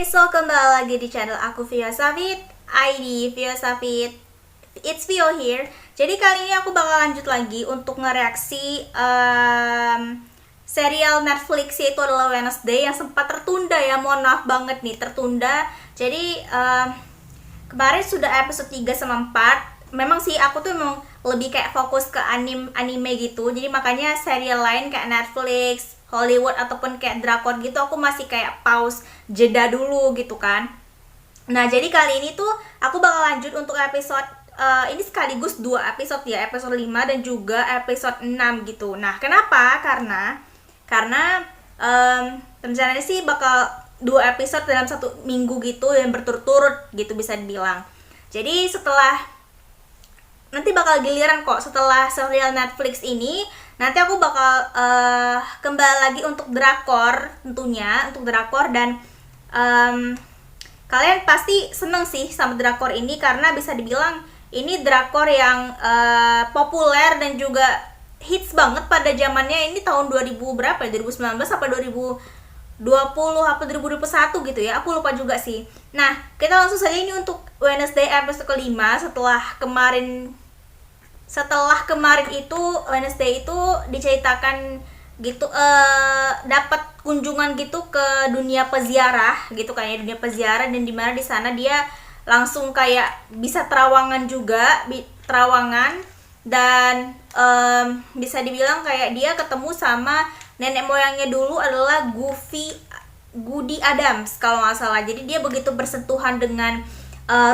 So kembali lagi di channel aku Vio Safit, ID Vio Safit, it's Vio here. Jadi kali ini aku bakal lanjut lagi untuk ngereaksi serial Netflix, yaitu adalah Wednesday yang sempat tertunda ya, mohon maaf banget nih tertunda. Jadi kemarin sudah episode 3 sama 4. Memang sih aku tuh memang lebih kayak fokus ke anime gitu. Jadi makanya serial lain kayak Netflix, Hollywood ataupun kayak drakor gitu aku masih kayak pause, jeda dulu gitu kan. Nah, jadi kali ini tuh aku bakal lanjut untuk episode ini sekaligus 2 episode ya, episode 5 dan juga episode 6 gitu. Nah, kenapa? Karena rencananya sih bakal 2 episode dalam 1 minggu gitu yang berturut-turut gitu bisa dibilang. Jadi nanti bakal giliran kok setelah serial Netflix ini. Nanti aku bakal kembali lagi untuk drakor tentunya, untuk drakor dan kalian pasti seneng sih sama drakor ini karena bisa dibilang ini drakor yang populer dan juga hits banget pada zamannya. Ini tahun 2000 berapa ya? 2019 apa 2020 apa 2021 gitu ya, aku lupa juga sih. Nah, kita langsung saja ini untuk Wednesday episode kelima. Setelah kemarin itu Wednesday itu diceritakan gitu, dapat kunjungan gitu ke dunia peziarah gitu kan ya, dunia peziarah, dan dimana di sana dia langsung kayak bisa terawangan juga, dan bisa dibilang kayak dia ketemu sama nenek moyangnya dulu adalah Goody Adams kalau nggak salah. Jadi dia begitu bersentuhan dengan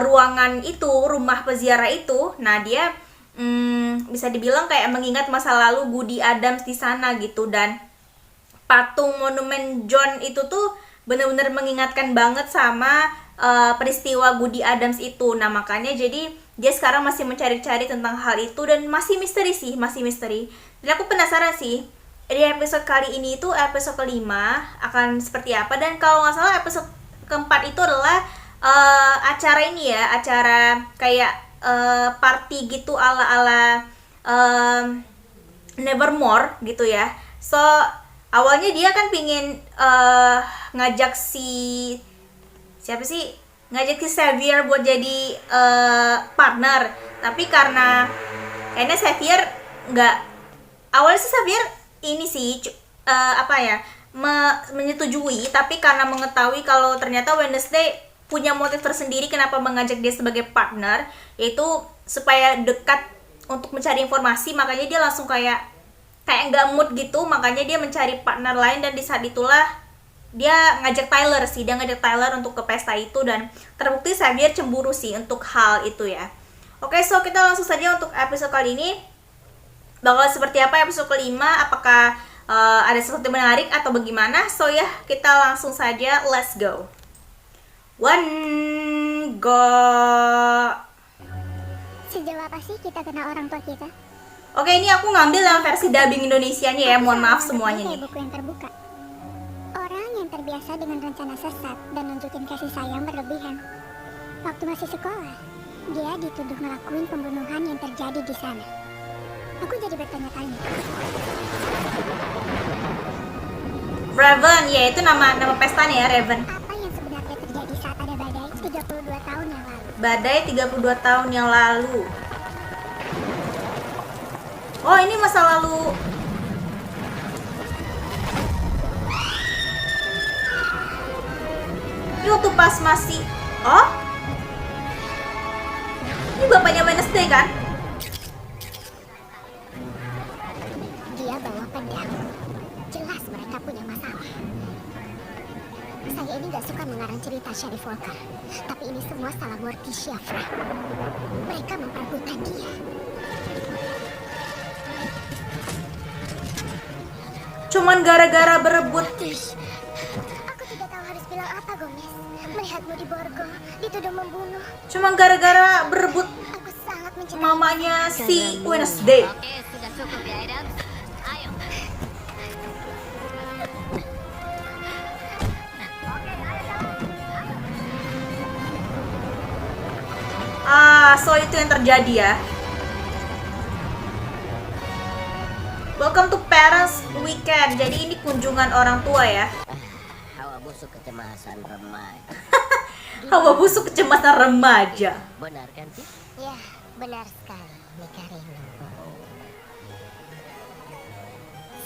ruangan itu, rumah peziarah itu. Nah, dia bisa dibilang kayak mengingat masa lalu Goody Adams di sana gitu, dan patung monumen John itu tuh benar-benar mengingatkan banget sama peristiwa Goody Adams itu. Nah, makanya jadi dia sekarang masih mencari-cari tentang hal itu dan masih misteri. Dan aku penasaran sih di episode kali ini itu episode kelima akan seperti apa. Dan kalau nggak salah episode keempat itu adalah acara ini ya, acara kayak party gitu ala Nevermore gitu ya. So awalnya dia kan pingin ngajak si Xavier buat jadi partner, tapi karena kayaknya Xavier nggak, awalnya sih Xavier ini sih menyetujui, tapi karena mengetahui kalau ternyata Wednesday punya motif tersendiri kenapa mengajak dia sebagai partner, yaitu supaya dekat untuk mencari informasi, makanya dia langsung kayak nggak mood gitu, makanya dia mencari partner lain. Dan di saat itulah dia ngajak Tyler untuk ke pesta itu, dan terbukti Xavier cemburu sih untuk hal itu ya. Oke, so kita langsung saja untuk episode kali ini. Bakal seperti apa episode kelima, apakah ada sesuatu yang menarik atau bagaimana? So ya, kita langsung saja, let's go. One go. Sejauh apa sih kita kenal orang tua kita? Oke, ini aku ngambil dalam versi dubbing Indonesianya ya, mohon maaf semuanya nih. Buku yang terbuka. Orang yang terbiasa dengan rencana sesat dan nunjukin kasih sayang berlebihan. Waktu masih sekolah, dia dituduh ngelakuin pembunuhan yang terjadi di sana. Aku jadi bertanya-tanya. Raven, ya itu nama pestanya ya, Raven. Apa yang sebenarnya terjadi saat ada badai 32 tahun yang lalu? Badai 32 tahun yang lalu. Oh, ini masa lalu. Ini waktu pas masih. Oh, ini bapaknya Wednesday kan? Dia bawa pedang. Jelas mereka punya masalah. Saya ini gak suka mengarang cerita Sheriff Walker, tapi ini semua salah Morticia, Fra. Mereka memperebutkan dia. Cuman gara-gara berebut. Aku tidak tahu harus bilang apa, Gomez. Melihatmu di Borgo, dituduh membunuh. Cuma gara-gara berebut Aku sangat mencintai mamanya si Wednesday. Oke, sudah cukup ya, Adams. Ayo. So itu yang terjadi ya. Welcome to Parents Weekend. Jadi ini kunjungan orang tua ya. busuk kecemasan remaja. Hawa busuk kecemasan remaja. Benar kan sih? Ya, benar sekali, Mikarino.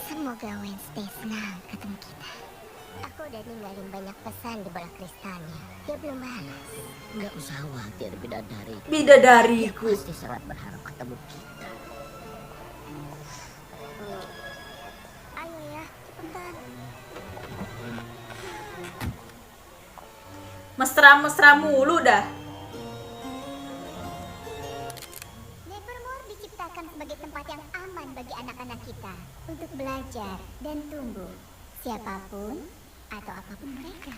Semoga Wednesday senang ketemu kita. Aku udah ninggalin banyak pesan di bola kristalnya. Dia belum balas. Nggak usah khawatir bidadari. Dia Bidadariku. pasti sangat berharap ketemu kita. Ayo ya, cepetan. Mesra-mesra mulu dah. Nevermore diciptakan sebagai tempat yang aman bagi anak-anak kita untuk belajar dan tumbuh, siapapun atau apapun mereka.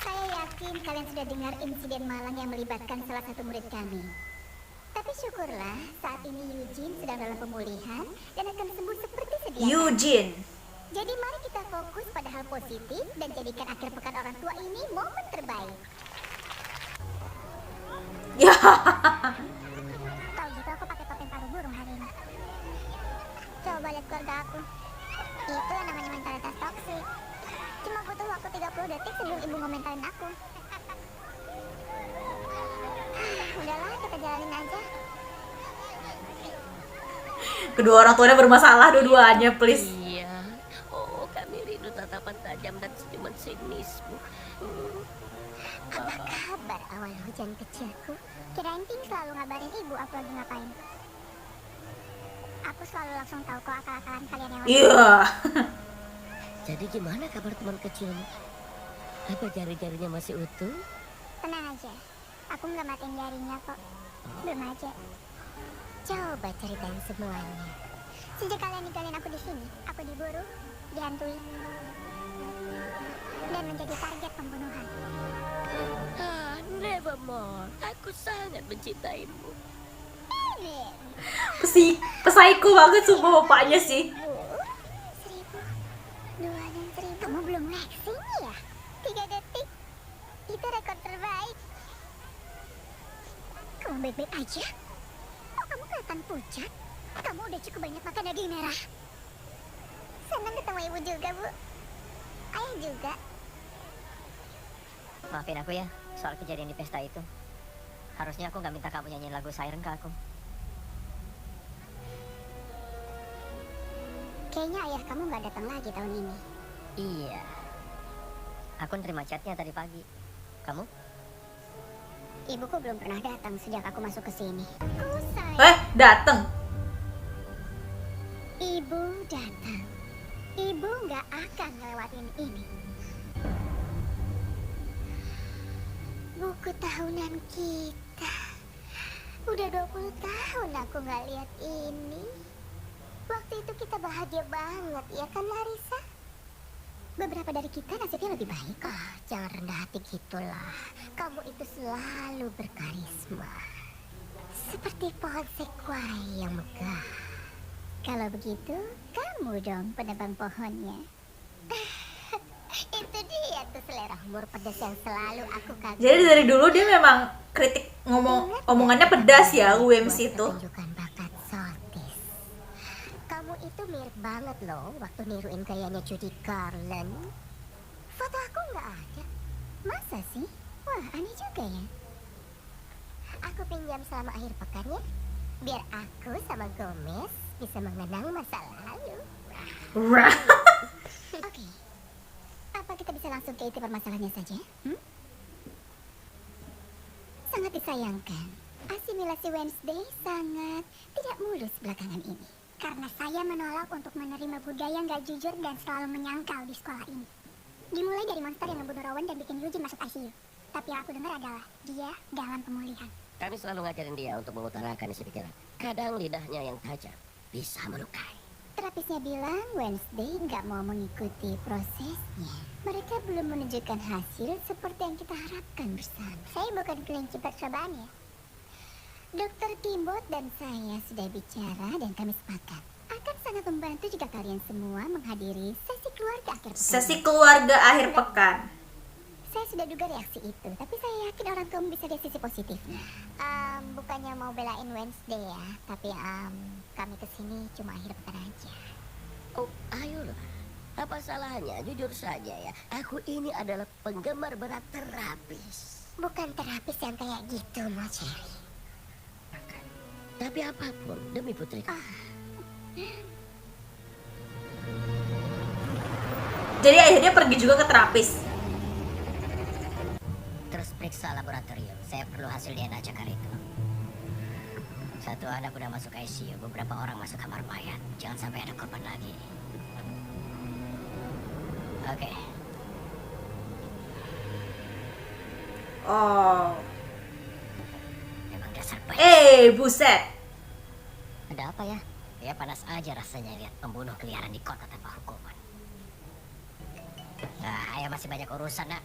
Saya yakin kalian sudah dengar insiden malang yang melibatkan salah satu murid kami. Tapi syukurlah saat ini Eugene sedang dalam pemulihan dan akan sembuh seperti sedia kala. Eugene. Jadi mari kita fokus pada hal positif dan jadikan akhir pekan orang tua ini momen terbaik. Ya. Tahu gitu aku pakai topeng paruh burung hari ini. Coba lihat keluarga aku. Itu yang namanya mentalitas toksik. Cuma butuh waktu 30 detik sebelum ibu ngomentarin aku. Udahlah, kita jalanin aja. Kedua orang tuanya bermasalah dua-duanya, please. Iya. Oh, kami rindu tatapan tajam dan senyuman sinismu. Apa kabar awal hujan kecilku? Kirain Ting selalu ngabarin ibu aku lagi ngapain. Aku selalu langsung tahu kok akal-akalan kalian yang lain. Iya. Jadi gimana kabar teman kecilmu? Apa jari-jarinya masih utuh? Tenang aja, aku nggak matiin jarinya kok. Belum aja. Coba ceritain semuanya. Sejak kalian ninggalin aku di sini, aku diburu, dihantui, dan menjadi target pembunuhan. Ah, Nevermore. Aku sangat mencintaimu. Ini, Pesaiku banget sumpah bapaknya sih. 1000, 2 dan 1000. Kamu belum flexing ya? 3 detik. Itu rekor terbaik. Kamu baik-baik aja? Kok kamu kelihatan pucat? Kamu udah cukup banyak makan daging merah. Senang ketemu ibu juga, Bu. Ayah juga. Maafin aku ya, soal kejadian di pesta itu. Harusnya aku nggak minta kamu nyanyiin lagu Siren ke aku. Kayaknya ayah kamu nggak datang lagi tahun ini. Iya. Aku nerima chatnya tadi pagi. Kamu? Ibuku belum pernah datang sejak aku masuk ke sini. Ku sayang. Dateng. Ibu datang. Ibu nggak akan ngelewatin ini. Buku tahunan kita. Udah 20 tahun aku nggak lihat ini. Waktu itu kita bahagia banget, ya kan Larissa? Beberapa dari kita nasibnya lebih baik. Jangan rendah hati gitulah. Kamu itu selalu berkarisma. Seperti pohon sequoia yang megah. Kalau begitu, kamu dong penebang pohonnya. Itu dia tuh selera humor pedas yang selalu aku kagumi. Jadi dari dulu dia memang kritik omongannya pedas ya, UMC itu. Tunjukkan bakat Soltis. Kamu itu mirip banget loh waktu niruin gayanya Judy Garland. Foto aku nggak ada. Masa sih? Wah, aneh juga ya. Aku pinjam selama akhir pekan ya. Biar aku sama Gomez bisa mengenang masa lalu. Oke. Apa kita bisa langsung ke inti permasalahannya saja? Sangat disayangkan, asimilasi Wednesday sangat tidak mulus belakangan ini. Karena saya menolak untuk menerima budaya nggak jujur dan selalu menyangkal di sekolah ini. Dimulai dari monster yang membunuh Rowan dan bikin Eugene masuk ICU. Tapi yang aku dengar adalah dia dalam pemulihan. Kami selalu ngajarin dia untuk mengutarakan isi pikiran. Kadang lidahnya yang tajam bisa melukai. Terapisnya bilang Wednesday nggak mau mengikuti prosesnya. Mereka belum menunjukkan hasil seperti yang kita harapkan bersama. Saya bukan kelinci percobaan ya. Dokter Kimbot dan saya sudah bicara dan kami sepakat akan sangat membantu jika kalian semua menghadiri sesi keluarga akhir pekan. Sesi keluarga akhir pekan. Saya sudah duga reaksi itu, tapi saya yakin orang tua bisa lihat sisi positifnya. Bukannya mau belain Wednesday ya, tapi kami kesini cuma akhir pekan aja. Oh, ayolah. Apa salahnya? Jujur saja ya. Aku ini adalah penggemar berat terapis. Bukan terapis yang kayak gitu, Mo Cherry. Tapi apapun demi putriku. Jadi akhirnya pergi juga ke terapis. Terus periksa laboratorium. Saya perlu hasil DNA cakar itu. Satu anak udah masuk ICU, beberapa orang masuk kamar mayat. Jangan sampai ada korban lagi. Oke. Oh. Memang dasar baik. Buset. Ada apa ya? Ya panas aja rasanya lihat pembunuh keliaran di kota tanpa hukuman. Nah, ayo masih banyak urusan, nak.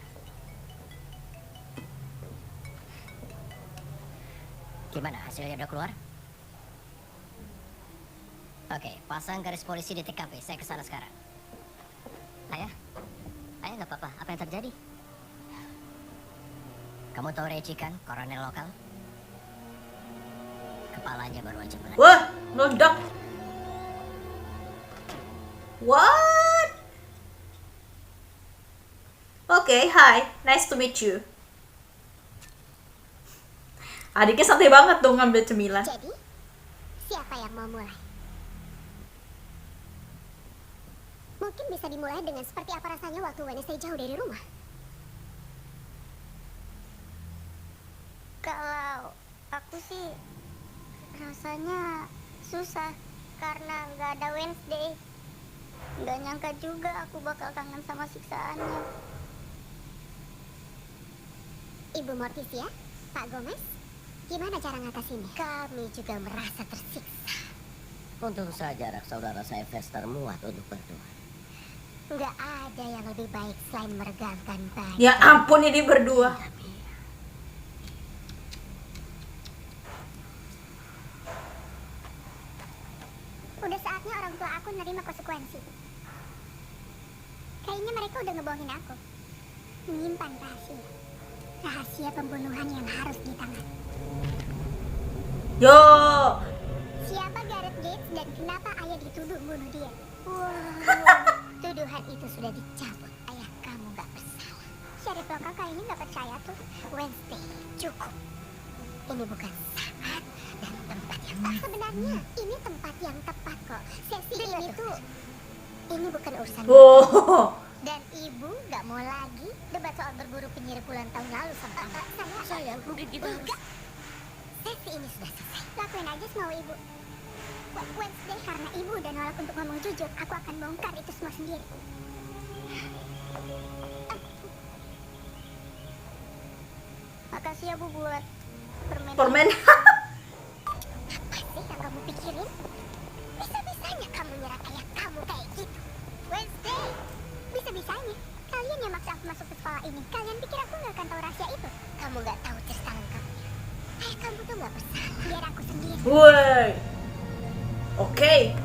Gimana, hasilnya udah keluar? Oke, pasang garis polisi di TKP. Saya kesana sekarang. Ayah? Ayah nggak apa-apa. Apa yang terjadi? Kamu tahu Reggie kan, koronel lokal? Kepalanya baru aja meledak. Wah, meledak. What? Oke, hi. Nice to meet you. Adiknya santai banget dong ngambil cemilan. Jadi, siapa yang mau mulai? Mungkin bisa dimulai dengan seperti apa rasanya waktu Wednesday jauh dari rumah. Kalau aku sih rasanya susah karena nggak ada Wednesday. Nggak nyangka juga aku bakal kangen sama siksaannya. Ibu Morticia, Pak Gomez, gimana cara ngatasinnya? Kami juga merasa tersiksa. Untung saja anak saudara saya Vester muat untuk berdua. Nggak ada yang lebih baik selain meregangkan bayi. Ya ampun, ini berdua. Udah saatnya orang tua aku nerima konsekuensi. Kayaknya mereka udah ngebohongin aku. Menyimpan rahasia. Rahasia pembunuhan yang harus ditangani. Yo. Siapa Gareth Gates dan kenapa ayah dituduh bunuh dia? Wow, tuduhan itu sudah dicabut. Ayah kamu gak bersalah. Sheriff lokal kayaknya gak percaya tuh. Wednesday, cukup. Ini bukan saat dan tempat yang tepat. Sebenarnya ini tempat yang tepat kok. Sesi ini tuh, ini bukan urusan. Wow. Dan ibu gak mau lagi debat soal berburu penyihir puluhan tahun lalu sama kamu. Sayang, mungkin kita harus... Enggak. Sesi ini sudah selesai. Lakuin aja semau ibu. Wednesday, karena ibu udah nolak untuk ngomong jujur, aku akan bongkar itu semua sendiri. Makasih ya Bu buat permen. Permen. Apa sih yang kamu pikirin? Bisa-bisanya kamu nyerang ayah kamu kayak gitu. Wednesday, bisa-bisanya kalian yang maksa aku masuk ke sekolah ini. Kalian pikir aku nggak akan tahu rahasia itu? Kamu nggak tahu cerita lengkapnya. Ayah kamu tuh nggak bersalah. Biar aku sendiri. Woi. Oke.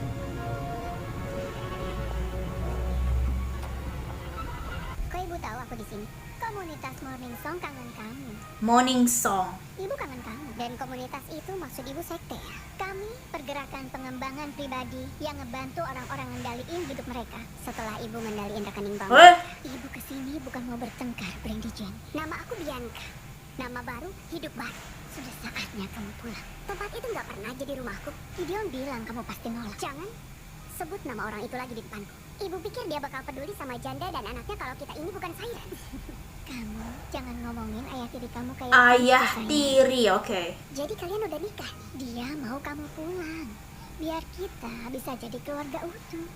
Kok ibu tahu aku di sini? Komunitas Morning Song kangen kamu. Morning song. Ibu kangen kamu. Dan komunitas itu maksud ibu sekte ya? Kami pergerakan pengembangan pribadi yang ngebantu orang-orang ngendaliin hidup mereka. Setelah ibu ngendaliin rekening bank, ibu kesini bukan mau bertengkar, Brandy Jen. Nama aku Bianca. Nama baru, hidup baru. Sudah saatnya kamu pulang. Tempat itu nggak pernah jadi rumahku. Gideon bilang kamu pasti nolak. Jangan sebut nama orang itu lagi di depanku. Ibu pikir dia bakal peduli sama janda dan anaknya kalau kita ini bukan saya. Kamu jangan ngomongin ayah tiri kamu kayak Ayah gitu, sayang. tiri, oke. Jadi kalian udah nikah. Dia mau kamu pulang. Biar kita bisa jadi keluarga utuh.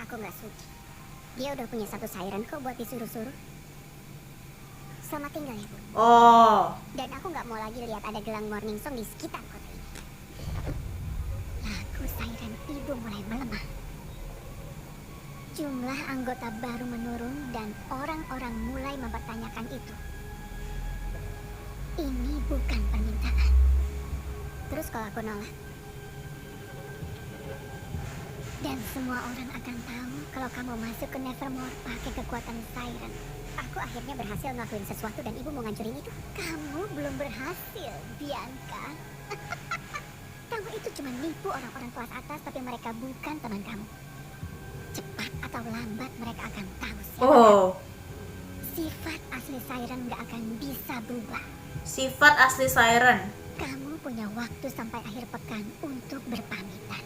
Aku nggak suci. Dia udah punya satu siren kok buat disuruh-suruh. Selamat tinggal ya Bu. Oh. Dan aku nggak mau lagi lihat ada gelang Morning Song di sekitar kota ini. Lagu siren ibu mulai melemah. Jumlah anggota baru menurun dan orang-orang mulai mempertanyakan itu. Ini bukan permintaan. Terus kalau aku nolak? Dan semua orang akan tahu kalau kamu masuk ke Nevermore pakai kekuatan Siren. Aku akhirnya berhasil ngelakuin sesuatu dan ibu mau ngancurin itu. Kamu belum berhasil, Bianca. Kamu itu cuma nipu orang-orang kelas atas, tapi mereka bukan teman kamu. Cepat atau lambat mereka akan tahu siapa. Oh, Sifat asli Siren nggak akan bisa berubah. sifat asli Siren. Kamu punya waktu sampai akhir pekan untuk berpamitan.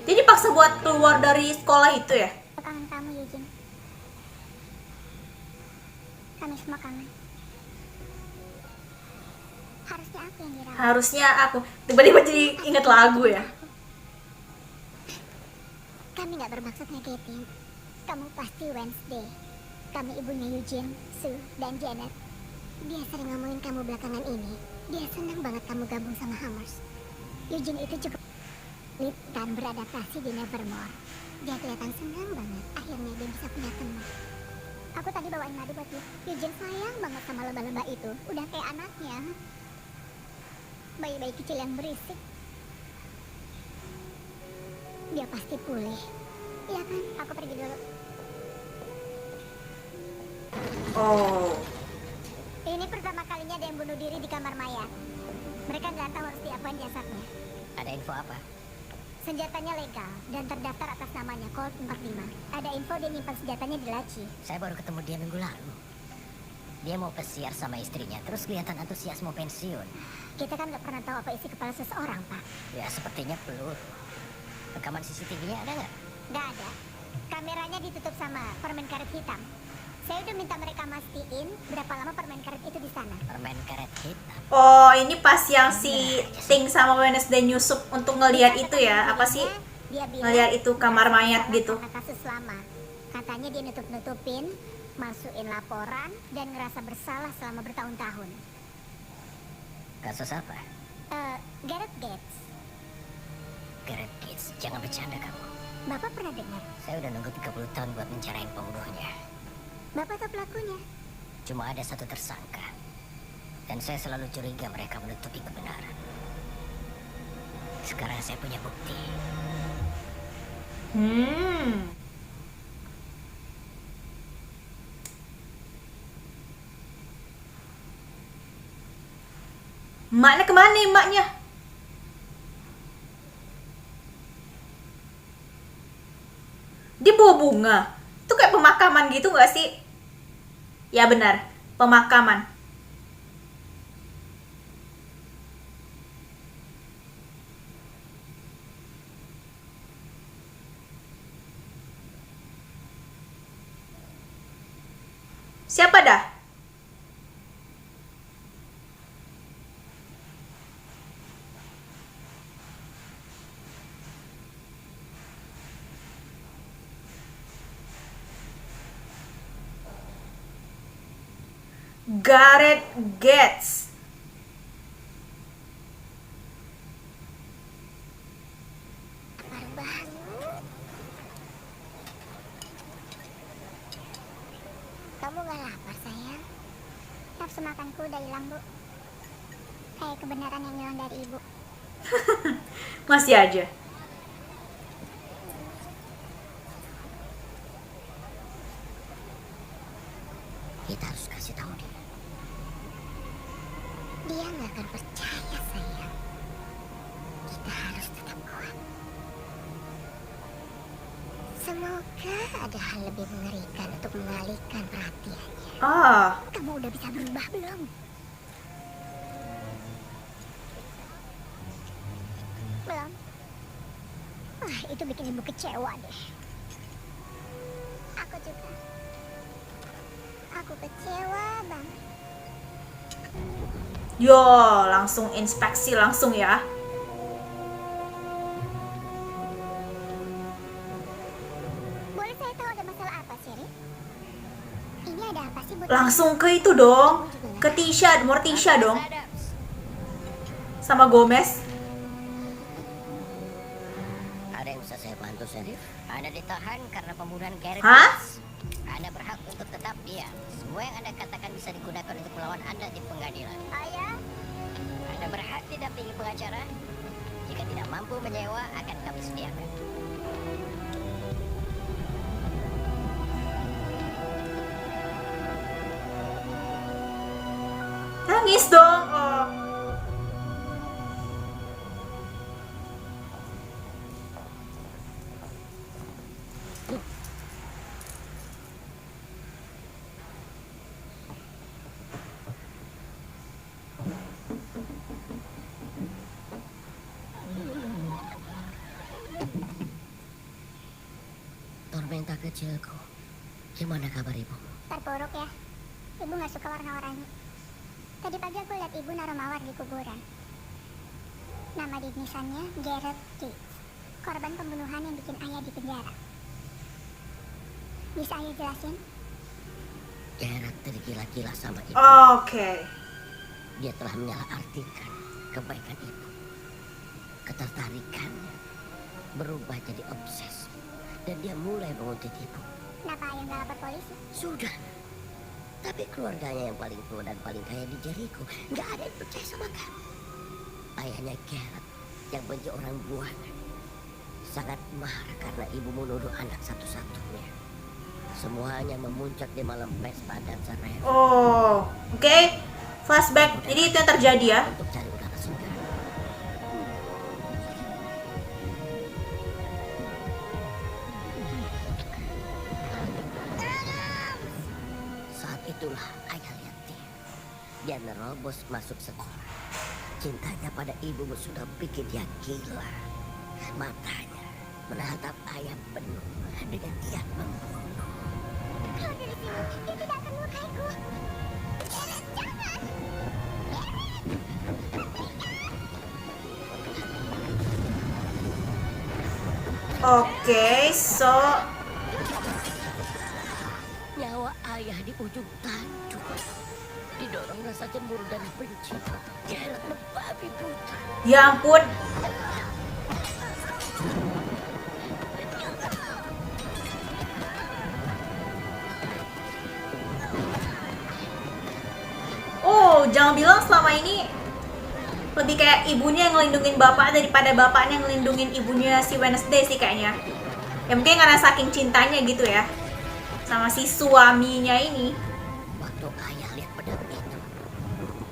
Jadi paksa buat keluar dari sekolah itu ya? Kangen kamu, Eugene. Kami semua kangen. Harusnya aku yang dirawat. Harusnya aku tiba-tiba jadi inget lagu ya. Kami nggak bermaksud ngegetin. Kamu pasti Wednesday. Kami ibunya Eugene, Sue, dan Janet. Dia sering ngomongin kamu belakangan ini. Dia senang banget kamu gabung sama Hammers. Eugene itu cukup sulit dan beradaptasi di Nevermore. Dia kelihatan senang banget. Akhirnya dia bisa punya teman. Aku tadi bawain madu buat dia. Eugene sayang banget sama lebah-lebah itu. Udah kayak anaknya. Bayi-bayi kecil yang berisik. Dia pasti pulih. Iya kan? Aku pergi dulu. Oh, Ini pertama kalinya ada yang bunuh diri di kamar mayat. Mereka nggak tahu harus diapain jasadnya. Ada info apa? Senjatanya legal dan terdaftar atas namanya Colt 45. Ada info dia nyimpan senjatanya di laci. Saya baru ketemu dia minggu lalu. Dia mau pesiar sama istrinya, terus kelihatan antusias mau pensiun. Kita kan nggak pernah tahu apa isi kepala seseorang, Pak. Ya sepertinya peluru. Rekaman CCTV-nya ada nggak? Nggak ada. Kameranya ditutup sama permen karet hitam. Saya udah minta mereka mastiin berapa lama permen karet itu di sana. Permen karet hitam. oh ini pas yang si Ting sama Wednesday nyusup untuk ngelihat itu ya? Apa sih? Dia bilang Ngelihat itu kamar mayat bersalah gitu. karena kasus lama. Katanya dia nutup-nutupin, masukin laporan, dan ngerasa bersalah selama bertahun-tahun. Kasus apa? Gareth Gates, Gareth Gates. Jangan bercanda kamu. Bapak pernah dengar? Saya udah nunggu 30 tahun buat mencarain pembunuhnya. Bapak tahu pelakunya? Cuma ada satu tersangka. Dan saya selalu curiga mereka menutupi kebenaran. Sekarang saya punya bukti. Emaknya kemana emaknya? Dia bawa bunga. Itu kayak pemakaman gitu gak sih? Ya benar, pemakaman. Siapa dah? Gareth Gates. Parubah. Kamu gak lapar, sayang? Nafsu makanku udah hilang, Bu. Kayak kebenaran yang hilang dari Ibu. Masih aja. Kita harus kasih tahu dia. Dia nggak akan percaya, sayang. Kita harus tetap kuat. Semoga ada hal lebih mengerikan untuk mengalihkan perhatiannya. Ah, Kamu udah bisa berubah belum? Belum. Wah, itu bikin ibu kecewa deh. Aku juga. Aku kecewa banget. yo, langsung inspeksi langsung ya. Boleh saya tahu ada masalah apa, Sherry? Ini ada apa sih, Bu? Langsung ke itu dong. Ke Tisha, Morticia dong. Sama Gomez. Ada yang bisa saya bantu, Sheriff? Anda ditahan karena pembunuhan Gareth Hah? Gates. Anda berhak untuk tetap diam. Semua yang Anda katakan bisa digunakan untuk melawan Anda di pengadilan. Ayah, Anda berhak didampingi pengacara. Jika tidak mampu menyewa, akan kami sediakan. nangis dong. Oh. Tormenta kecilku, gimana kabar ibu? Terpuruk ya. Ibu nggak suka warna-warni. Tadi pagi aku lihat ibu naruh mawar di kuburan. Nama di nisannya Gareth Gates, korban pembunuhan yang bikin ayah di penjara. Bisa ayah jelasin? Gerard tergila-gila sama ibu. Oke. Dia telah menyalahartikan kebaikan ibu. Ketertarikannya berubah jadi obsesi. Dan dia mulai menguntit ibu. Kenapa ayah nggak lapor polisi? Sudah. Tapi keluarganya yang paling tua dan paling kaya di Jericho nggak ada yang percaya sama kamu. Ayahnya Gerard yang benci orang buangan sangat marah karena ibu menuduh anak satu-satunya. Semuanya memuncak di malam pesta dan cerai Oh, oke. Flashback. Jadi itu yang terjadi ya. untuk cari udara segar. Saat itulah ayah lihat dia. Dia nerobos masuk sekolah. Cintanya pada ibu sudah bikin dia gila. Matanya menatap ayah penuh dengan niat membunuh. Keluar dari sini, dia tidak akan melukaiku. Jangan! Oke, so Nyawa ayah di ujung tanduk. Didorong rasa cemburu dan benci. Gerard membabi buta. ya ampun. Oh, jangan bilang selama ini lebih kayak ibunya yang ngelindungin bapak daripada bapaknya yang ngelindungin ibunya si Wednesday sih kayaknya. Ya mungkin karena saking cintanya gitu ya sama si suaminya ini. Waktu ayah lihat pedang itu,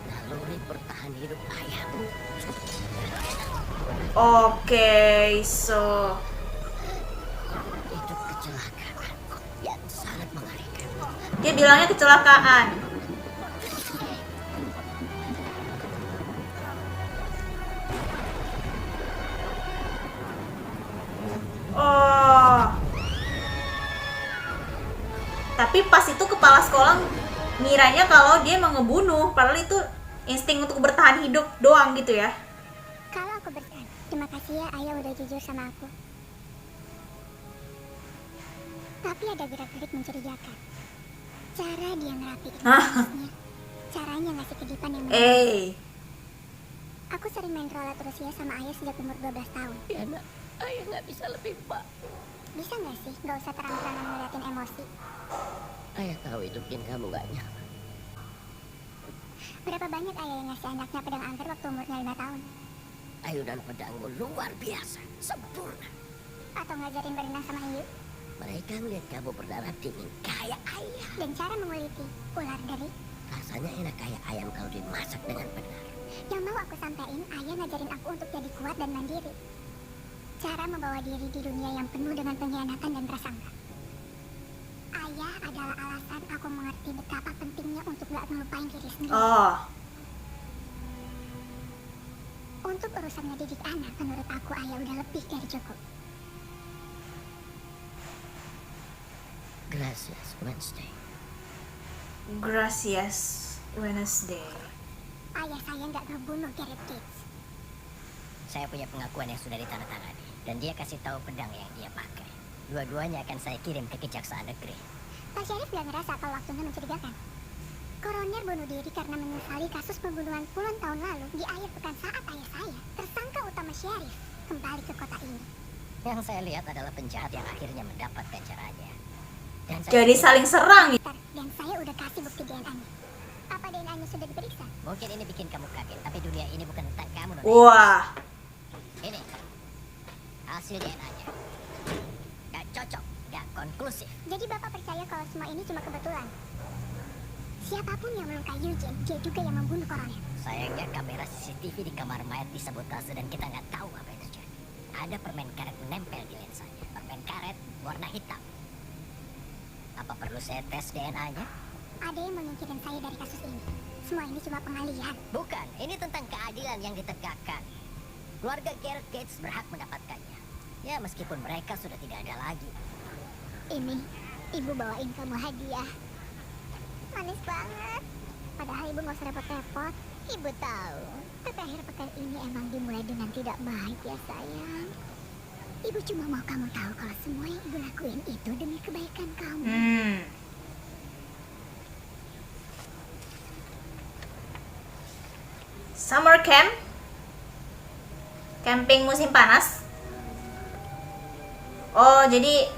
naluri bertahan hidup ayahmu. Oke, so Itu kecelakaan yang sangat mengerikan. dia bilangnya kecelakaan. Oh. Tapi pas itu kepala sekolah ngiranya kalau dia mau ngebunuh, padahal itu insting untuk bertahan hidup doang gitu ya. Kalau aku bersalah, terima kasih ya ayah udah jujur sama aku. Tapi ada gerak-gerik mencurigakan. Cara dia ngerapiin Hah? rambutnya, caranya ngasih kedipan yang menarik. Aku sering main roller terus ya sama ayah sejak umur 12 tahun. Ya nak, ayah nggak bisa lebih pak. Bisa nggak sih nggak usah terang-terangan ngeliatin emosi? Ayah tahu itu bikin kamu nggak nyaman. Berapa banyak ayah yang ngasih anaknya pedang angker waktu umurnya 5 tahun? Ayunan pedangmu luar biasa, sempurna. Atau ngajarin berenang sama hiu? Mereka ngeliat kamu berdarah dingin kayak ayah. Dan cara menguliti ular deri? Rasanya enak kayak ayam kalau dimasak dengan benar. Yang mau aku sampein, ayah ngajarin aku untuk jadi kuat dan mandiri. Cara membawa diri di dunia yang penuh dengan pengkhianatan dan prasangka. Ayah adalah alasan aku mengerti betapa pentingnya untuk gak melupain diri sendiri. Oh, Untuk urusan ngedidik anak, menurut aku ayah udah lebih dari cukup. Gracias, Wednesday. gracias Wednesday. Ayah saya nggak ngebunuh Gareth Gates. Saya punya pengakuan yang sudah ditandatangani dan dia kasih tahu pedang yang dia pakai. Dua-duanya akan saya kirim ke Kejaksaan Negeri. Pak Syarif gak ngerasa kalau waktunya mencurigakan. Koroner bunuh diri karena menyesali kasus pembunuhan puluhan tahun lalu di akhir pekan saat ayah saya, tersangka utama Syarif, kembali ke kota ini. Yang saya lihat adalah penjahat yang akhirnya mendapat ganjarannya. Dan saya Jadi saling serang ya. Dan saya udah kasih bukti DNA-nya. Apa DNA-nya sudah diperiksa? mungkin ini bikin kamu kaget, tapi dunia ini bukan tentang kamu, Nona. Wah, Ini hasil DNA-nya. Gak cocok, gak konklusif. Jadi Bapak percaya kalau semua ini cuma kebetulan? Siapapun yang melukai Eugene, dia juga yang membunuh Coronel. Sayangnya kamera CCTV di kamar mayat disabotase dan kita nggak tahu apa yang terjadi. Ada permen karet menempel di lensanya. Permen karet warna hitam. Apa perlu saya tes DNA-nya? Ada yang menyingkirkan saya dari kasus ini. Semua ini cuma pengalihan. Bukan, ini tentang keadilan yang ditegakkan. Keluarga Gareth Gates berhak mendapatkannya. Ya, meskipun mereka sudah tidak ada lagi. Ini, ibu bawain kamu hadiah. Manis banget. Padahal ibu gak usah repot-repot. Ibu tahu, tapi akhir pekan ini emang dimulai dengan tidak baik ya sayang. Ibu cuma mau kamu tahu kalau semua yang ibu lakuin itu demi kebaikan kamu. Summer camp, camping musim panas. Oh, jadi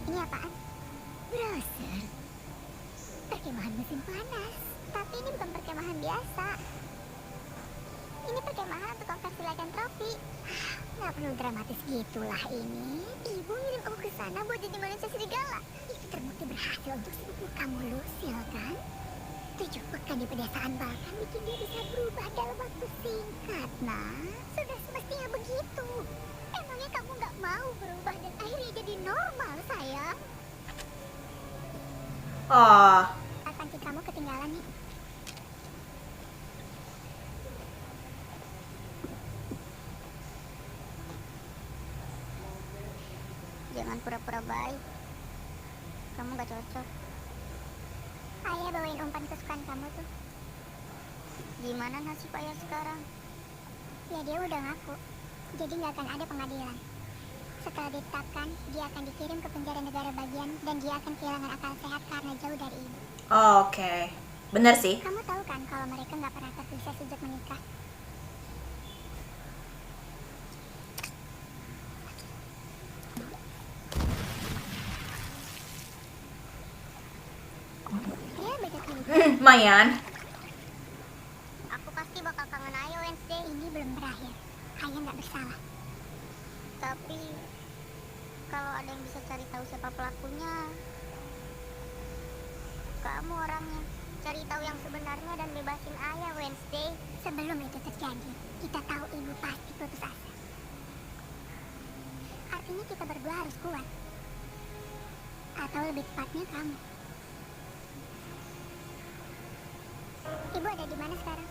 Ini apaan? Browser. Perkemahan musim panas. Tapi ini bukan perkemahan biasa. Ini perkemahan untuk konversi lycanthropy. Nggak perlu dramatis gitulah ini. Ibu ngirim aku ke sana buat jadi manusia serigala. Itu terbukti berhasil untuk sepupu kamu Lucille kan? 7 pekan di pedesaan bahkan bikin dia bisa berubah dalam waktu singkat, nah. Sudah semestinya begitu. Emangnya kamu nggak mau berubah dan akhirnya jadi normal, sayang? oh, Panci kamu ketinggalan nih. Jangan pura-pura baik. Kamu gak cocok. Ayah bawain umpan kesukaan kamu tuh. Gimana nasib ayah sekarang? Ya dia udah ngaku. Jadi gak akan ada pengadilan. Setelah ditetapkan, dia akan dikirim ke penjara negara bagian dan dia akan kehilangan akal sehat karena jauh dari ibu. oke. Bener sih. Kamu tahu kan kalau mereka nggak pernah terpisah sejak menikah? Ya, baca cerita. Lumayan. Aku pasti bakal kangen Ayah Wednesday. Ini belum berakhir. Ayah nggak bersalah. Tapi kalau ada yang bisa cari tahu siapa pelakunya, kamu orangnya. Cari tahu yang sebenarnya dan bebasin Ayah Wednesday. Sebelum itu terjadi, kita tahu ibu pasti putus asa. Artinya kita berdua harus kuat. Atau lebih tepatnya kamu. Ibu ada di mana sekarang?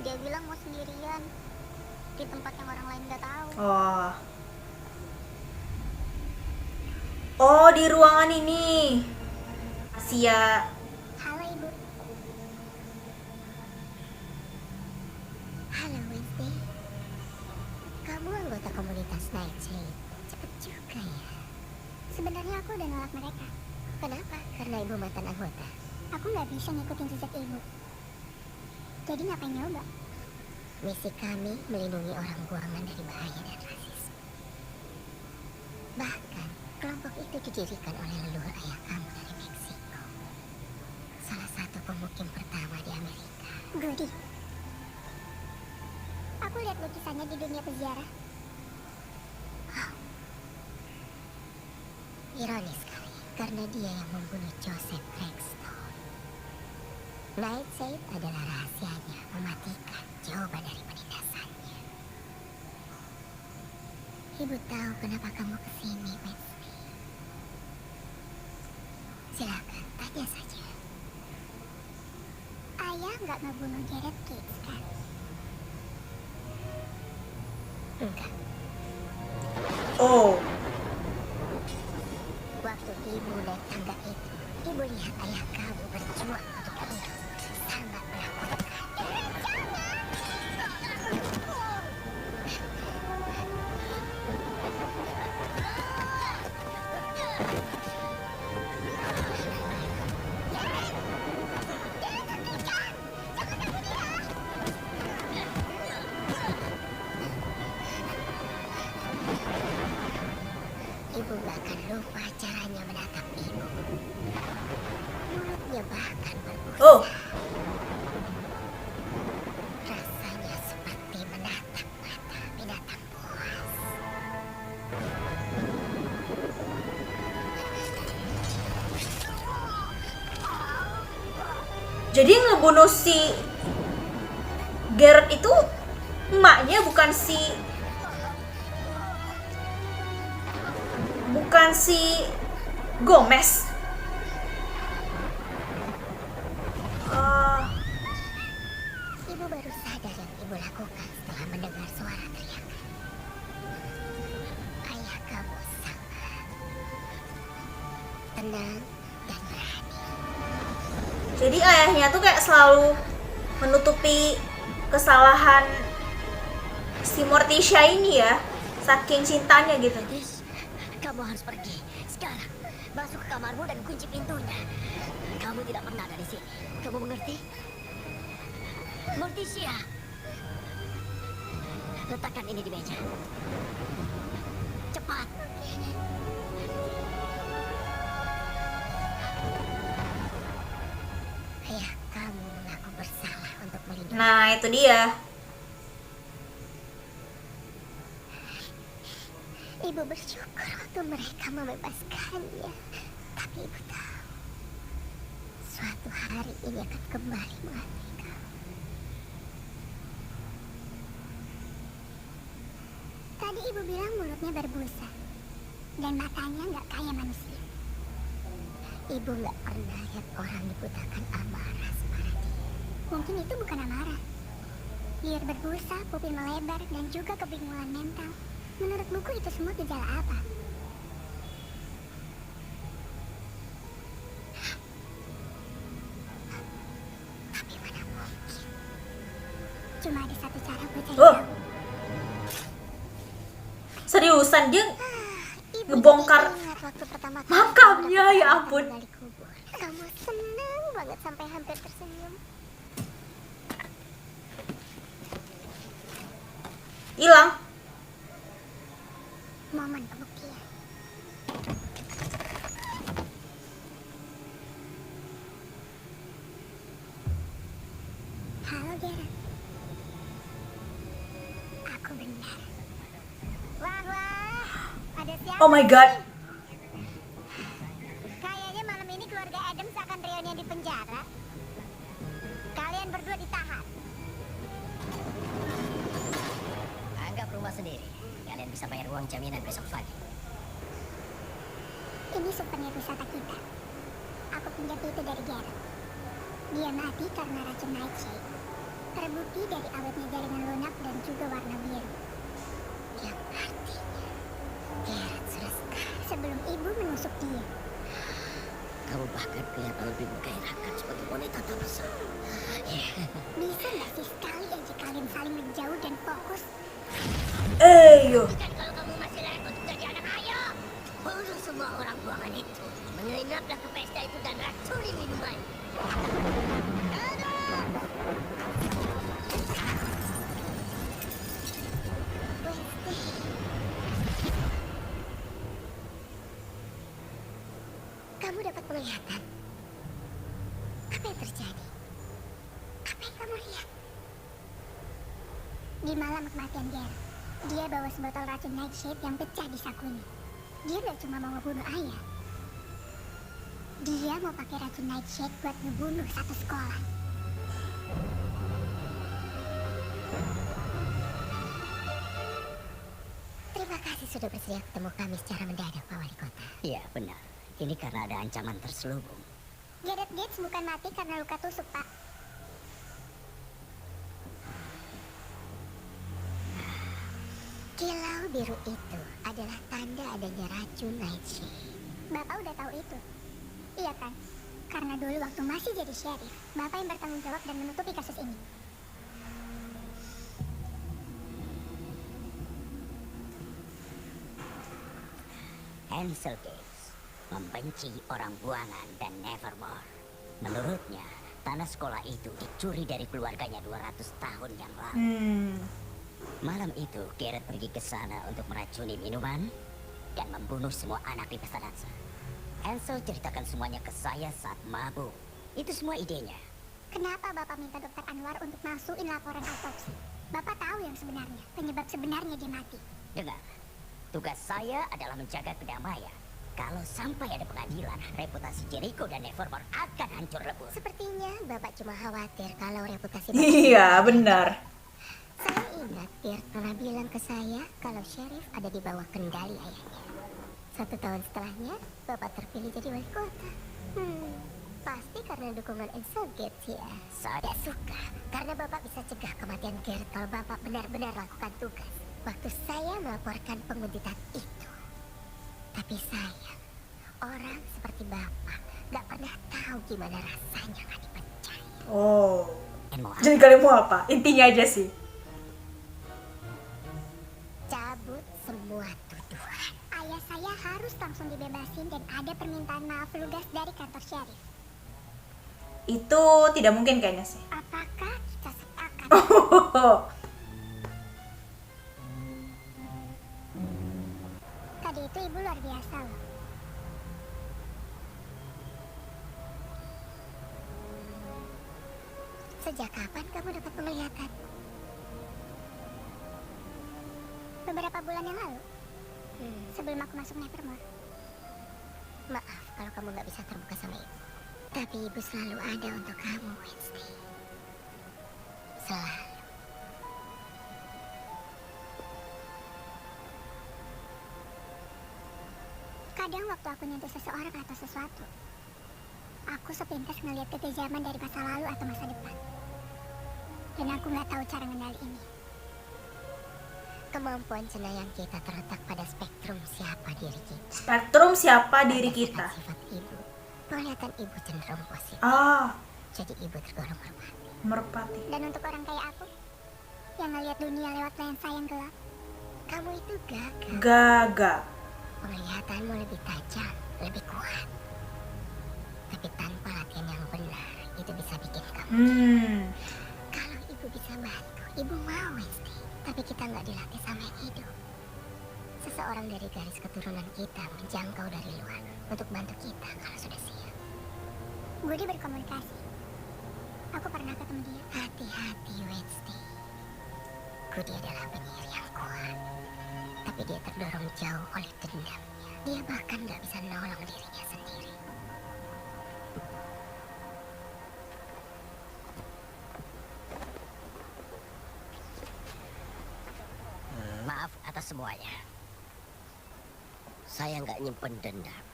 Dia bilang mau sendirian di tempat yang orang lain nggak tahu. Oh. Oh, di ruangan ini. Sia. Halo ibu. Halo Wednesday. Kamu anggota komunitas Nightshade. Cepet juga ya. Sebenarnya aku udah nolak mereka. Kenapa? Karena ibu mantan anggota. Aku nggak bisa ngikutin jejak ibu. Jadi ngapain nyoba? Misi kami melindungi orang buangan dari bahaya dan rasisme. Bahkan, kelompok itu didirikan oleh leluhur ayah kamu dari Meksiko. Salah satu pemukim pertama di Amerika. Goody. Aku lihat lukisannya di dunia peziarah. Ironis sekali, karena dia yang membunuh Joseph Craigstone. Nightshade adalah rahasianya mematikan jawaban dari penindasannya. Ibu tahu kenapa kamu kesini, Wednesday. Silakan, tanya saja. Ayah nggak ngebunuh Gareth Gates kan? Enggak, Oh. waktu ibu naik tangga itu, ibu lihat ayah kamu berjuang untuk hidup. Sangat menakutkan. Ibu gak akan lupa caranya menatap ibu. Mulutnya bahkan berbusa. Oh. Rasanya seperti menatap mata binatang buas. Jadi yang ngebunuh si Garrett itu emaknya, bukan si Gomez. Ibu baru sadar yang ibu lakukan setelah mendengar suara teriakan. Ayah kamu sangat tenang dan berani. Jadi ayahnya tuh kayak selalu menutupi kesalahan si Morticia ini ya, saking cintanya gitu. Tis, kamu harus pergi sekarang. Masuk ke kamarmu dan kunci pintunya. Kamu tidak pernah ada di sini. Kamu mengerti? Morticia, letakkan ini di meja. Cepat. Ayah kamu mengaku bersalah untuk melindungi. Nah, itu dia. Ibu bersyukur waktu mereka membebaskannya. Tapi ibu tahu, suatu hari ini akan kembali menghantui kamu. Tadi ibu bilang mulutnya berbusa dan matanya nggak kayak manusia. Ibu nggak pernah lihat orang dibutakan amarah separah dia. Mungkin itu bukan amarah. Liur berbusa, pupil melebar, dan juga kebingungan mental. Menurut buku itu semua gejala apa? Tapi mana mungkin? Cuma ada satu cara buat cari Oh. tahu. Seriusan dia Ibu ngebongkar jadi ingat waktu pertama kali makamnya, kamu ya datang ampun. kembali kubur. Kamu senang banget sampai hampir tersenyum. hilang. Momen pembuktian. Halo Gerard. Aku benar. Wah, ada siapa? Oh my god. Kayaknya malam ini keluarga Adams akan reunian di penjara. Kalian berdua ditahan. Anggap rumah sendiri. Kalian bisa bayar uang jaminan besok pagi. Ini souvenir wisata kita. Aku pinjam itu dari Gerard. Dia mati karena racun nightshade. Terbukti dari awetnya jaringan lunak dan juga warna biru. Yang artinya Gerard sudah sekali sebelum ibu menusuk dia. Kamu bahkan kelihatan lebih menggairahkan sebagai wanita tak besar. Bisa nggak sih sekali aja kalian saling menjauh dan fokus? Yo. Dan kalau kamu masih layak untuk jadi anak ayah, bunuh semua orang buangan itu. Menyelinaplah ke pesta itu dan racuni minuman. Kamu dapat penglihatan. Apa yang terjadi? Apa yang kamu lihat? Di malam kematian Gerard, dia bawa sebotol racun nightshade yang pecah di sakunya. Dia nggak cuma mau ngebunuh ayah. Dia mau pakai racun nightshade buat ngebunuh satu sekolah. Terima kasih sudah bersedia ketemu kami secara mendadak, Pak Wali Kota. Iya, benar. Ini karena ada ancaman terselubung. Gareth Gates bukan mati karena luka tusuk, Pak. Kilau biru itu adalah tanda adanya racun nightshade. Bapak udah tahu itu? Iya kan? Karena dulu waktu masih jadi sheriff, Bapak yang bertanggung jawab dan menutupi kasus ini. Ansel Gates membenci orang buangan dan Nevermore. Menurutnya, tanah sekolah itu dicuri dari keluarganya 200 tahun yang lalu. Malam itu, Garrett pergi ke sana untuk meracuni minuman dan membunuh semua anak di pesta dansa. Ansel ceritakan semuanya ke saya saat mabuk. Itu semua idenya. Kenapa Bapak minta Dokter Anwar untuk masukin laporan autopsi? Bapak tahu yang sebenarnya, penyebab sebenarnya dia mati. Dengar, tugas saya adalah menjaga kedamaian. Kalau sampai ada pengadilan, reputasi Jericho dan Nevermore akan hancur lebur. Sepertinya Bapak cuma khawatir kalau reputasi Iya, benar. Saya ingat Bert pernah bilang ke saya kalau Sheriff ada di bawah kendali ayahnya. 1 tahun setelahnya, Bapak terpilih jadi wali kota. Pasti karena dukungan Ansel Gates ya. Saya Suka, karena Bapak bisa cegah kematian Garrett kalau Bapak benar-benar lakukan tugas. Waktu saya melaporkan penguntitan itu. Tapi sayang, orang seperti Bapak gak pernah tahu gimana rasanya gak dipercaya. Oh. mau Jadi kalian mau apa? Intinya aja sih. Cabut semua tuduhan. Ayah saya harus langsung dibebasin dan ada permintaan maaf lugas dari kantor Sheriff. Itu tidak mungkin kayaknya sih. Apakah kita sepakat? Tadi itu ibu luar biasa loh. Sejak kapan kamu dapat penglihatan? Beberapa bulan yang lalu. Sebelum aku masuk Nevermore. Maaf kalau kamu gak bisa terbuka sama ibu. Tapi ibu selalu ada untuk kamu, Wednesday. Selalu. Kadang waktu aku nyentuh seseorang atau sesuatu, aku sepintas ngeliat kekejaman dari masa lalu atau masa depan. Dan aku nggak tahu cara ngendaliinnya. Kemampuan cenayang kita terletak pada spektrum siapa diri kita. Spektrum siapa diri kita. Sifat ibu, penglihatan ibu cenderung positif. Ah, Jadi ibu tergolong merpati. merpati. Dan untuk orang kayak aku, yang ngeliat dunia lewat lensa yang gelap, kamu itu gagal. Gaga. Penglihatanmu lebih tajam, lebih kuat. Tapi tanpa latihan yang benar, itu bisa bikin kamu. Kalau ibu bisa bantu, ibu mau Wednesday. Tapi kita nggak dilatih sama yang hidup. Seseorang dari garis keturunan kita menjangkau dari luar untuk bantu kita kalau sudah siap. Budi berkomunikasi. Aku pernah ketemu dia. Hati-hati Wednesday. Budi adalah penyihir yang kuat. Tapi dia terdorong jauh oleh dendamnya. Dia bahkan nggak bisa nolong dirinya sendiri. Maaf atas semuanya. Saya nggak nyimpen dendam.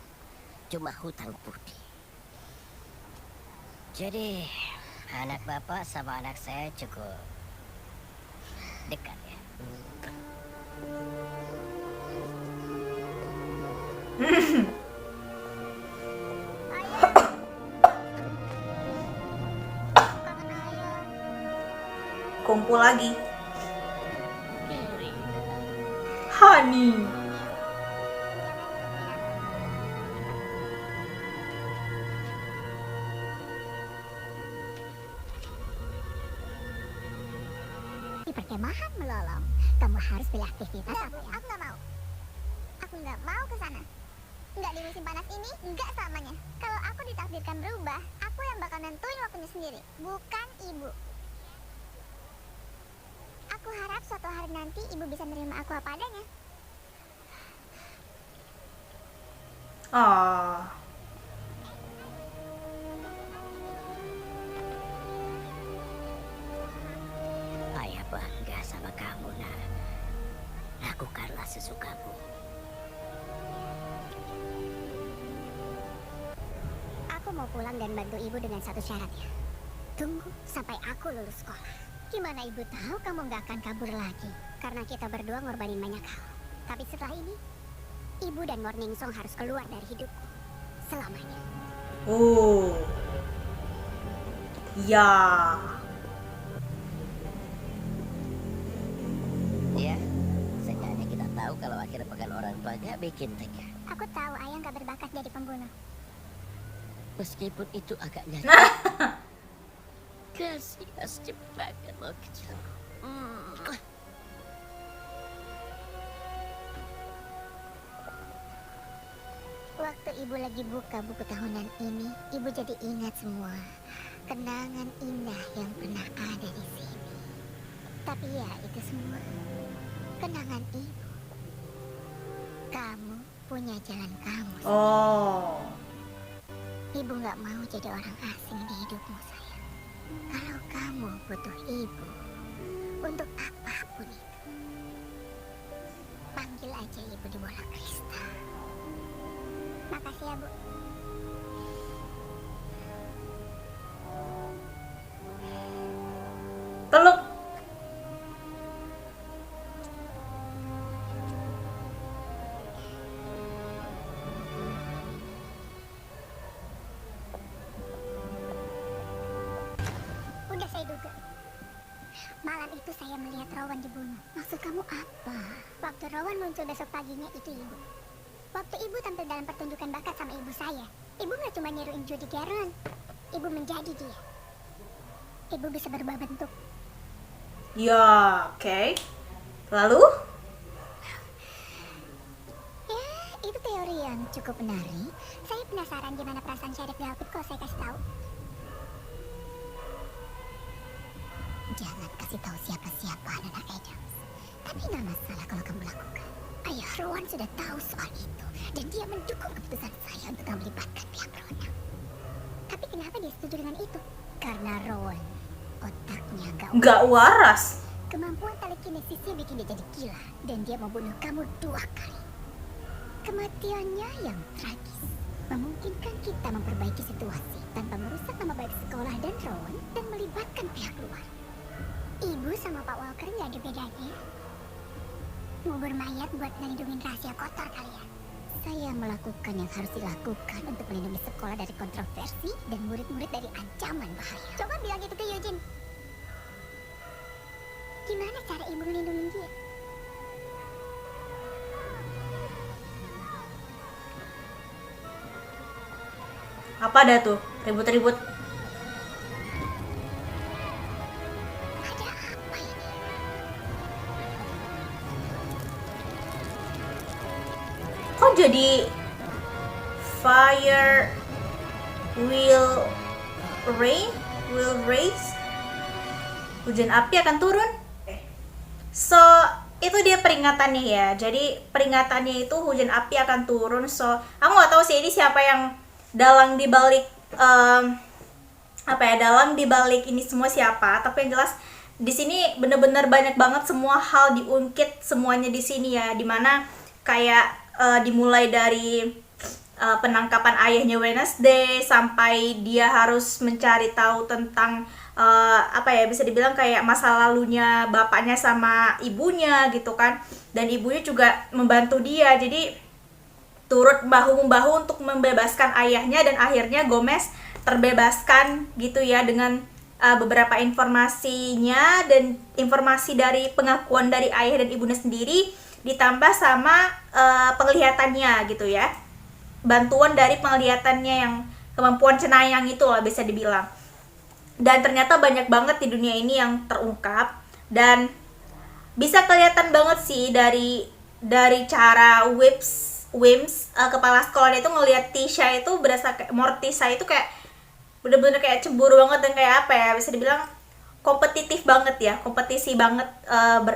Cuma hutang budi. Jadi, anak bapak sama anak saya cukup dekat ya. Kumpul lagi. Honey. Di perkemahan melolong. Kamu harus pilih aktivitas apa ya? Aku nggak mau. Aku nggak mau ke sana. Nggak di musim panas ini, nggak selamanya. Kalau aku ditakdirkan berubah, aku yang bakal nentuin waktunya sendiri, bukan ibu. Aku harap suatu hari nanti ibu bisa menerima aku apa adanya. Ah. Ayah bangga sama kamu, nak. Lakukanlah sesukamu. Aku mau pulang dan bantu ibu dengan satu syarat ya. Tunggu sampai aku lulus sekolah. Gimana ibu tahu kamu nggak akan kabur lagi? Karena kita berdua ngorbanin banyak hal. Tapi setelah ini, ibu dan Morning Song harus keluar dari hidupku. Selamanya. Oh. Ya. Ya, seenggaknya kita tahu kalau akhir pekan orang tua gak bikin tega. Aku tahu ayah nggak berbakat jadi pembunuh. Meskipun itu agak nyata. Kasih banget lo kecilku. Waktu ibu lagi buka buku tahunan ini, ibu jadi ingat semua kenangan indah yang pernah ada di sini. Tapi ya itu semua kenangan ibu. Kamu punya jalan kamu. Oh. Ibu nggak mau jadi orang asing di hidupmu, sayang. Kalau kamu butuh ibu untuk apapun itu, panggil aja ibu di bola kristal. Makasih ya, Bu. Peluk. Udah saya duga. Malam itu saya melihat Rowan dibunuh. Maksud kamu apa? Waktu Rowan muncul besok paginya itu ibu. Waktu ibu tampil dalam pertunjukan bakat sama ibu saya, ibu nggak cuma niruin Judy Garland. Ibu menjadi dia. Ibu bisa berubah bentuk. Ya, oke. Lalu? Ya, itu teori yang cukup menarik. Saya penasaran gimana perasaan Sheriff Galpit kalau saya kasih tahu. Jangan kasih tahu siapa-siapa anak Adams. Tapi nggak masalah kalau kamu lakukan. Ayah Rowan sudah tahu soal itu. Dan dia mendukung keputusan saya untuk melibatkan pihak berwenang. Tapi kenapa dia setuju dengan itu? Karena Rowan otaknya Nggak waras. Kemampuan telekinesisnya bikin dia jadi gila. Dan dia membunuh kamu 2 kali. Kematiannya yang tragis memungkinkan kita memperbaiki situasi tanpa merusak nama baik sekolah dan Rowan dan melibatkan pihak luar. Ibu sama Pak Walker nggak ada bedanya. Ngubur mayat buat melindungi rahasia kotor kalian. Saya melakukan yang harus dilakukan untuk melindungi sekolah dari kontroversi dan murid-murid dari ancaman bahaya. Coba bilang itu ke Eugene. Gimana cara ibu melindungi dia? Apa dah tuh? Ribut-ribut. Ada apa ini? Kok jadi fire will rain? Will raise? Hujan api akan turun? So, itu dia peringatannya ya. Jadi peringatannya itu hujan api akan turun. So, aku nggak tahu sih ini siapa yang dalang dibalik dalang dibalik ini semua siapa. Tapi yang jelas di sini bener-bener banyak banget semua hal diungkit semuanya di sini ya. Dimana kayak dimulai dari penangkapan ayahnya Wednesday sampai dia harus mencari tahu tentang bisa dibilang kayak masa lalunya bapaknya sama ibunya gitu kan, dan ibunya juga membantu dia, jadi turut bahu-membahu untuk membebaskan ayahnya, dan akhirnya Gomez terbebaskan gitu ya dengan beberapa informasinya dan informasi dari pengakuan dari ayah dan ibunya sendiri ditambah sama penglihatannya gitu ya, bantuan dari penglihatannya yang kemampuan cenayang itu lah bisa dibilang. Dan ternyata banyak banget di dunia ini yang terungkap, dan bisa kelihatan banget sih dari cara Wims kepala sekolah itu ngelihat Tisha itu berasa kayak Morticia itu kayak bener-bener kayak cemburu banget, dan kayak apa ya, bisa dibilang kompetisi banget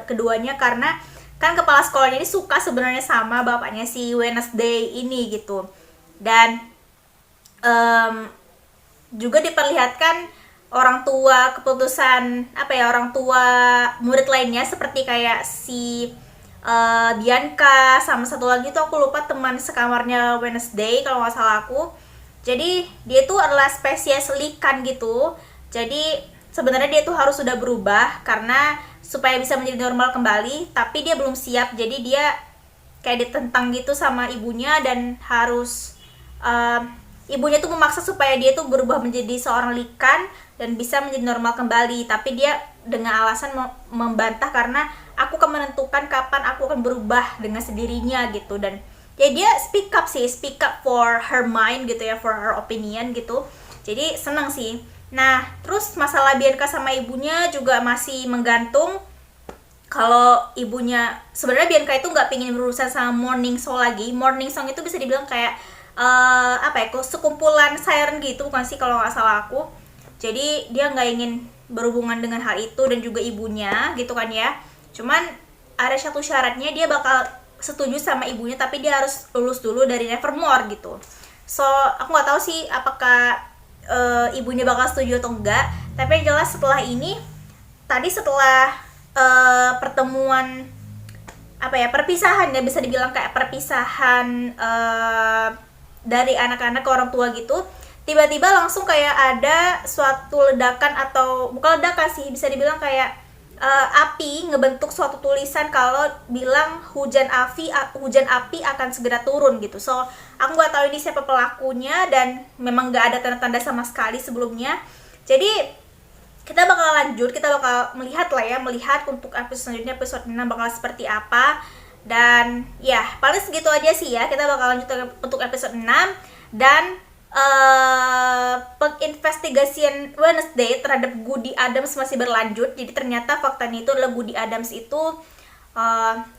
keduanya, karena kan kepala sekolahnya ini suka sebenarnya sama bapaknya si Wednesday ini gitu. Dan juga diperlihatkan orang tua murid lainnya seperti kayak si Bianca sama satu lagi tuh aku lupa teman sekamarnya Wednesday kalau nggak salah aku. Jadi dia tuh adalah spesies likan gitu. Jadi sebenarnya dia tuh harus sudah berubah karena supaya bisa menjadi normal kembali, tapi dia belum siap. Jadi dia kayak ditentang gitu sama ibunya, dan harus ibunya tuh memaksa supaya dia tuh berubah menjadi seorang likan dan bisa menjadi normal kembali, tapi dia dengan alasan membantah karena aku akan menentukan kapan aku akan berubah dengan sendirinya gitu. Dan ya dia speak up for her mind gitu ya, for her opinion gitu. Jadi seneng sih. Nah terus masalah Bianca sama ibunya juga masih menggantung. Kalau ibunya sebenarnya Bianca itu nggak pingin berurusan sama Morning Song lagi. Morning Song itu bisa dibilang kayak sekumpulan siren gitu bukan sih kalau nggak salah aku. Jadi dia nggak ingin berhubungan dengan hal itu, dan juga ibunya gitu kan ya. Cuman ada satu syaratnya, dia bakal setuju sama ibunya, tapi dia harus lulus dulu dari Nevermore gitu. So aku nggak tahu sih apakah ibunya bakal setuju atau enggak, tapi yang jelas setelah ini tadi, setelah pertemuan perpisahan ya, bisa dibilang kayak perpisahan dari anak-anak ke orang tua gitu, tiba-tiba langsung kayak ada suatu ledakan, atau bukan ledakan sih, bisa dibilang kayak api ngebentuk suatu tulisan kalau bilang hujan api akan segera turun gitu. So aku nggak tahu ini siapa pelakunya, dan memang nggak ada tanda-tanda sama sekali sebelumnya. Jadi kita bakal lanjut, kita bakal melihat untuk episode selanjutnya, episode 6 bakal seperti apa. Dan ya paling segitu aja sih ya, kita bakal lanjut untuk episode 6. Dan penginvestigasian Wednesday terhadap Goody Adams masih berlanjut. Jadi ternyata faktanya itu adalah Goody Adams itu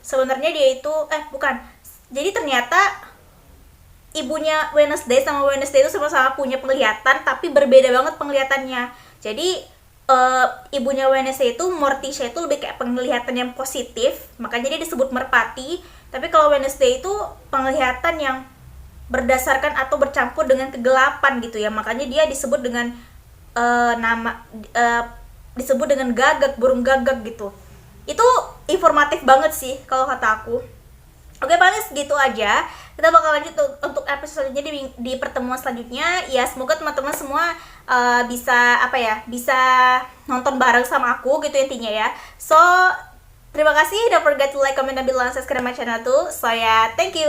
sebenarnya dia itu jadi ternyata ibunya Wednesday sama Wednesday itu sama-sama punya penglihatan, tapi berbeda banget penglihatannya. Jadi ibunya Wednesday itu, Morticia itu lebih kayak penglihatan yang positif, makanya dia disebut merpati. Tapi kalau Wednesday itu penglihatan yang berdasarkan atau bercampur dengan kegelapan gitu ya, makanya dia disebut dengan disebut dengan gagak, burung gagak gitu. Itu informatif banget sih kalau kata aku. Oke, paling segitu aja. Kita bakal lanjut untuk episode selanjutnya di pertemuan selanjutnya. Ya, semoga teman-teman semua bisa nonton bareng sama aku gitu intinya ya. So, terima kasih. Don't forget to like, comment, dan subscribe my channel too. So ya, thank you.